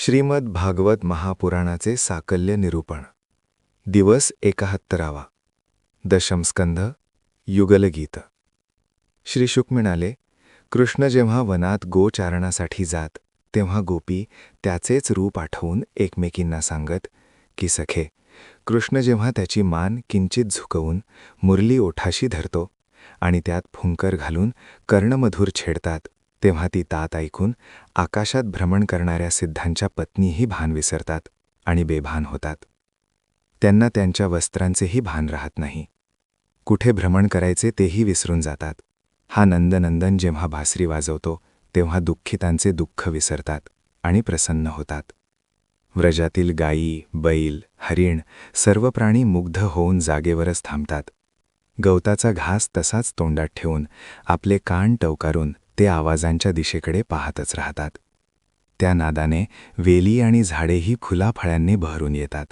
श्रीमद भागवत महापुराणाचे साकल्य निरूपण. दिवस 71. दशमस्कंध. युगलगीत. श्री शुक म्हणाले, कृष्ण जेव्हा वनात गोचारणासाठी जात तेव्हा गोपी त्याचेच रूप आठवून एकमेकींना सांगत की सखे, कृष्ण जेव्हा त्याची मान किंचित झुकवून मुरली ओठाशी धरतो आणि त्यात फुंकर घालून कर्णमधुर छेडतात तेव्हा ती तात ऐकून आकाशात भ्रमण करणाऱ्या सिद्धांच्या पत्नीही भान विसरतात आणि बेभान होतात. त्यांना त्यांच्या वस्त्रांचेही भान राहत नाही. कुठे भ्रमण करायचे तेही विसरून जातात. हा नंदनंदन जेव्हा बासरी वाजवतो तेव्हा दुःखितांचे दुःख विसरतात आणि प्रसन्न होतात. व्रजातील गायी, बैल, हरिण सर्व प्राणी मुग्ध होऊन जागेवरच थांबतात. गवताचा घास तसाच तोंडात ठेवून आपले कान टवकारून ते आवाजांच्या दिशेकडे पाहतच राहतात. त्या नादाने वेली आणि झाडेही फुलाफळांनी बहरून येतात.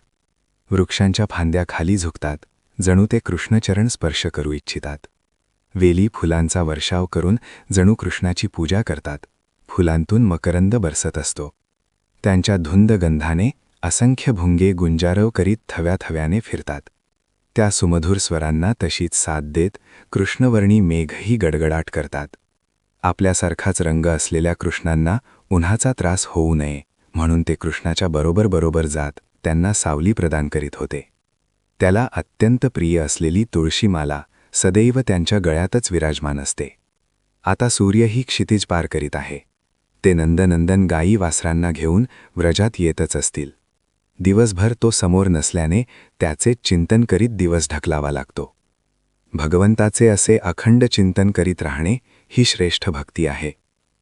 वृक्षांच्या फांद्या खाली झुकतात, जणू ते कृष्णचरण स्पर्श करू इच्छितात. वेली फुलांचा वर्षाव करून जणू कृष्णाची पूजा करतात. फुलांतून मकरंद बरसत असतो. त्यांच्या धुंद गंधाने असंख्य भुंगे गुंजारव करीत थव्याथव्याने फिरतात. त्या सुमधुर स्वरांना तशीच साथ देत कृष्णवर्णी मेघही गडगडाट करतात. आपल्यासारखाच रंग असलेल्या कृष्णांना उन्हाचा त्रास होऊ नये म्हणून ते कृष्णाच्या बरोबर जात त्यांना सावली प्रदान करीत होते. त्याला अत्यंत प्रिय असलेली तुळशीमाला सदैव त्यांच्या गळ्यातच विराजमान असते. आता सूर्यही क्षितिज पार करीत आहे. ते नंदनंदन गायी वासरांना घेऊन व्रजात येतच असतील. दिवसभर तो समोर नसल्याने त्याचे चिंतन करीत दिवस ढकलावा लागतो. भगवंताचे असे अखंड चिंतन करीत राहणे ही श्रेष्ठ भक्ती आहे.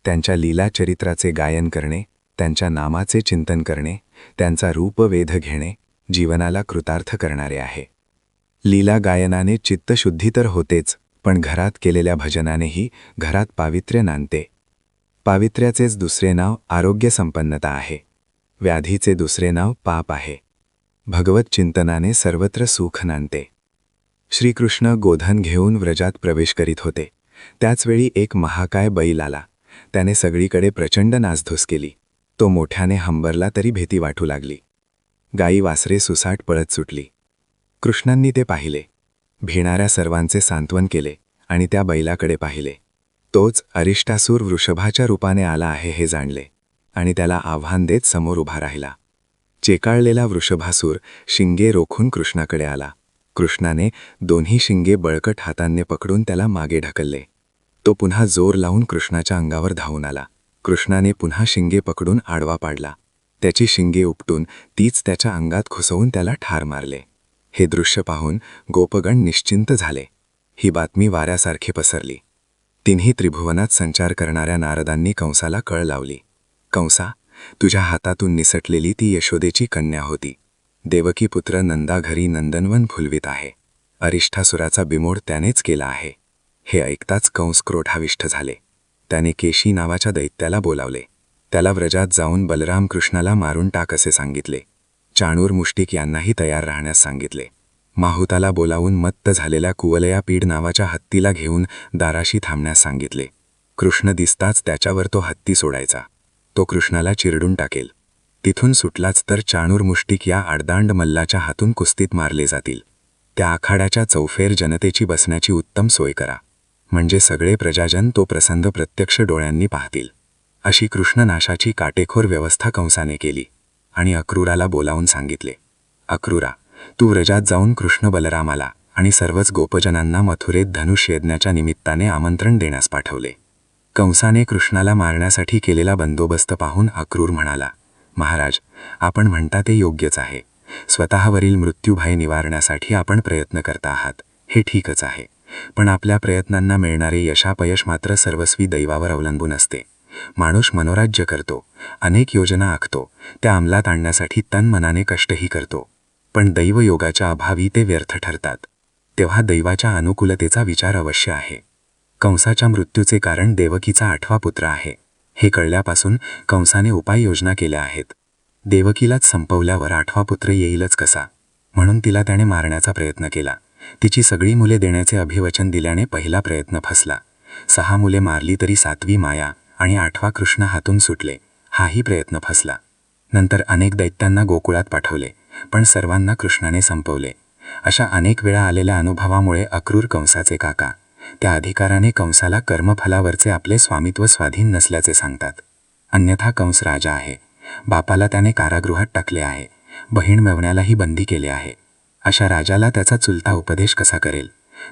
त्यांच्या लीला चरित्राचे गायन करणे, त्यांच्या नामाचे चिंतन करणे, त्यांचा रूपवेध घेणे जीवनाला कृतार्थ करणारे आहे. लीला गायनाने चित्तशुद्धी तर होतेच, पण घरात केलेल्या भजनानेही घरात पावित्र्य नांदते. पावित्र्याचेच दुसरे नाव आरोग्य संपन्नता आहे. व्याधीचे दुसरे नाव पाप आहे. भगवत चिंतनाने सर्वत्र सुख नांदते. श्रीकृष्ण गोधन घेऊन व्रजात प्रवेश करीत होते. त्याचवेळी एक महाकाय बैल आला. त्याने सगळीकडे प्रचंड नासधूस केली. तो मोठ्याने हंबरला तरी भीती वाटू लागली. गायी वासरे सुसाट पळत सुटली. कृष्णांनी ते पाहिले. भिणाऱ्या सर्वांचे सांत्वन केले आणि त्या बैलाकडे पाहिले. तोच अरिष्टासूर वृषभाच्या रूपाने आला आहे हे जाणले आणि त्याला आव्हान देत समोर उभा राहिला. चेकाळलेला वृषभासूर शिंगे रोखून कृष्णाकडे आला. कृष्णाने दोन्ही शिंगे बळकट हातांनी पकडून त्याला मागे ढकलले. तो पुन्हा जोर लावून कृष्णाच्या अंगावर धावून आला. कृष्णाने पुन्हा शिंगे पकडून आडवा पाडला. त्याची शिंगे उपटून तीच त्याच्या अंगात घुसवून त्याला ठार मारले. हे दृश्य पाहून गोपगण निश्चिंत झाले. ही बातमी वाऱ्यासारखी पसरली. तिन्ही त्रिभुवनात संचार करणाऱ्या नारदांनी कंसाला कळ लावली. कंसा, तुझ्या हातातून निसटलेली ती यशोदेची कन्या होती. देवकी पुत्र नंदा घरी नंदनवन फुलवित आहे. अरिष्ठासुराचा बिमोड त्यानेच केला आहे. हे ऐकताच कंस क्रोधाविष्ट झाले. त्याने केशी नावाच्या दैत्याला बोलावले. त्याला व्रजात जाऊन बलराम कृष्णाला मारून टाक असे सांगितले. चाणूर मुष्टिक यांनाही तयार राहण्यास सांगितले. माहुताला बोलावून मत्त झालेल्या कुवलया पीड नावाच्या हत्तीला घेऊन दाराशी थांबण्यास सांगितले. कृष्ण दिसताच त्याच्यावर तो हत्ती सोडायचा. तो कृष्णाला चिरडून टाकेल. तिथून सुटलाच तर चाणूर मुष्टिक या आडदांड मल्लाच्या हातून कुस्तीत मारले जातील. त्या आखाड्याच्या चौफेर जनतेची बसण्याची उत्तम सोय करा, म्हणजे सगळे प्रजाजन तो प्रसंग प्रत्यक्ष डोळ्यांनी पाहतील. अशी कृष्णनाशाची काटेखोर व्यवस्था कंसाने केली आणि अक्रूराला बोलावून सांगितले. अक्रूरा, तू व्रजात जाऊन कृष्ण बलरामाला आणि सर्वच गोपजनांना मथुरेत धनुष्य यज्ञाच्या निमित्ताने आमंत्रण देण्यास पाठवले. कंसाने कृष्णाला मारण्यासाठी केलेला बंदोबस्त पाहून अक्रूर म्हणाला, महाराज, आपण म्हणता ते योग्यच आहे. स्वतःवरील मृत्यूभय निवारण्यासाठी आपण प्रयत्न करता आहात, हे ठीकच आहे. पण आपल्या प्रयत्नांना मिळणारे यशापयश मात्र सर्वस्वी दैवावर अवलंबून असते. माणूस मनोराज्य करतो, अनेक योजना आखतो, त्या अंमलात आणण्यासाठी तनमनाने कष्टही करतो, पण दैवयोगाच्या अभावी ते व्यर्थ ठरतात. तेव्हा दैवाच्या अनुकूलतेचा विचार अवश्य आहे. कंसाच्या मृत्यूचे कारण देवकीचा 8वा पुत्र आहे. हे कळल्यापासून कंसाने उपाययोजना केल्या आहेत. देवकीलाच संपवल्यावर 8वा पुत्र येईलच कसा, म्हणून तिला त्याने मारण्याचा प्रयत्न केला. तिची सगळी मुले देण्याचे अभिवचन दिल्याने पहिला प्रयत्न फसला. 6 मुले मारली तरी 7वी माया आणि 8वा कृष्ण हातून सुटले, हाही प्रयत्न फसला. नंतर अनेक दैत्यांना गोकुळात पाठवले, पण सर्वांना कृष्णाने संपवले. अशा अनेक वेळा आलेल्या अनुभवामुळे अक्रूर कंसाचे काका त्या अधिकाराने कंसाला कर्मफलावरचे आपले स्वामित्व स्वाधीन नसल्याचे सांगतात. अन्यथा कंस राजा आहे. बापाला त्याने कारागृहात टाकले आहे. बहीण मेवण्यालाही बंदी केले आहे. अशा राजाला त्याचा चुलता उपदेश कसा करेल?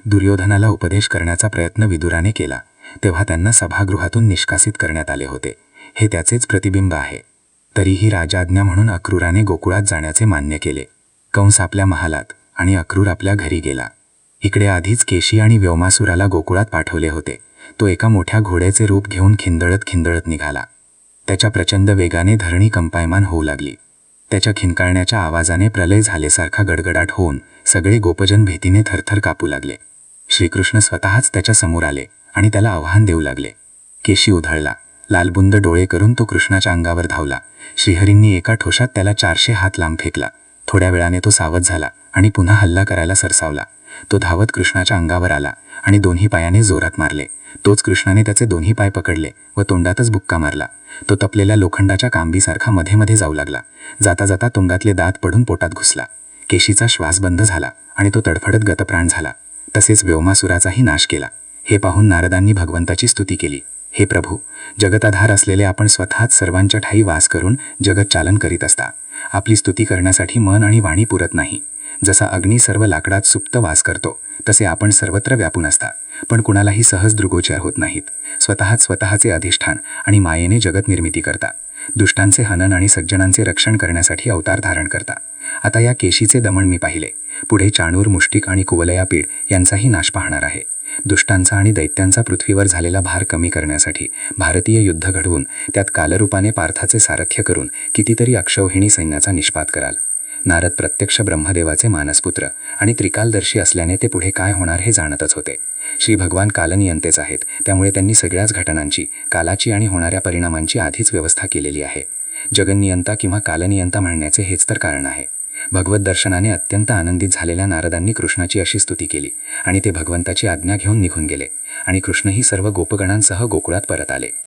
दुर्योधनाला उपदेश करण्याचा प्रयत्न विदुराने केला, तेव्हा त्यांना सभागृहातून निष्कासित करण्यात आले होते. हे त्याचेच प्रतिबिंब आहे. तरीही राजाज्ञा म्हणून अक्रूराने गोकुळात जाण्याचे मान्य केले. कंस आपल्या महालात आणि अक्रूर आपल्या घरी गेला. इकडे आधीच केशी आणि व्योमासुराला गोकुळात पाठवले होते. तो एका मोठ्या घोड्याचे रूप घेऊन खिंदळत निघाला. त्याच्या प्रचंड वेगाने धरणी कंपायमान होऊ लागली. त्याच्या खिंकाळण्याच्या आवाजाने प्रलय झाल्यासारखा गडगडाट होऊन सगळे गोपजन भीतीने थरथर कापू लागले. श्रीकृष्ण स्वतःच त्याच्या समोर आले आणि त्याला आव्हान देऊ लागले. केशी उधळला. लालबुंद डोळे करून तो कृष्णाच्या अंगावर धावला. श्रीहरींनी एका ठोशात त्याला 400 हात लांब फेकला. थोड्या वेळाने तो सावध झाला आणि पुन्हा हल्ला करायला सरसावला. तो धावत कृष्णाच्या अंगावर आला आणि दोन्ही पायाने जोरात मारले. तोच कृष्णाने त्याचे दोन्ही पाय पकडले व तोंडातच बुक्का मारला. तो तपलेल्या लोखंडाच्या कांबीसारखा मध्ये मध्ये जाऊ लागला. जाता जाता तोंडातले दात पडून पोटात घुसला. केशीचा श्वास बंद झाला आणि तो तडफडत गतप्राण झाला. तसेच व्योमासुराचाही नाश केला. हे पाहून नारदांनी भगवंताची स्तुती केली. हे प्रभू, जगताधार असलेले आपण स्वतःच सर्वांच्या ठाई वास करून जगत चालन करीत असता. आपली स्तुती करण्यासाठी मन आणि वाणी पुरत नाही. जसा अग्नी सर्व लाकडात सुप्त वास करतो, तसे आपण सर्वत्र व्यापून असता, पण कुणालाही सहज दृगोचर होत नाहीत. स्वतःचे अधिष्ठान आणि मायेने जगत निर्मिती करता. दुष्टांचे हनन आणि सज्जनांचे रक्षण करण्यासाठी अवतार धारण करता. आता या केशीचे दमन मी पाहिले. पुढे चाणूर, मुष्टिक आणि कुवलयापीड यांचाही नाश पाहणार आहे. दुष्टांचा आणि दैत्यांचा पृथ्वीवर झालेला भार कमी करण्यासाठी भारतीय युद्ध घडवून त्यात कालरूपाने पार्थाचे सारथ्य करून कितीतरी अक्षौहिणी सैन्याचा निष्पात कराल. नारद प्रत्यक्ष ब्रह्मदेवाचे मानसपुत्र आणि त्रिकालदर्शी असल्याने ते पुढे काय होणार हे जाणतच होते. श्री भगवान कालनियंतेच आहेत, त्यामुळे त्यांनी सगळ्याच घटनांची, कालाची आणि होणाऱ्या परिणामांची आधीच व्यवस्था केलेली आहे. जगन्नियंता किंवा कालनियंता म्हणण्याचे हेच तर कारण आहे. भगवत दर्शनाने अत्यंत आनंदित झालेल्या नारदांनी कृष्णाची अशी स्तुती केली आणि ते भगवंताची आज्ञा घेऊन निघून गेले आणि कृष्णही सर्व गोपगणांसह गोकुळात परत आले.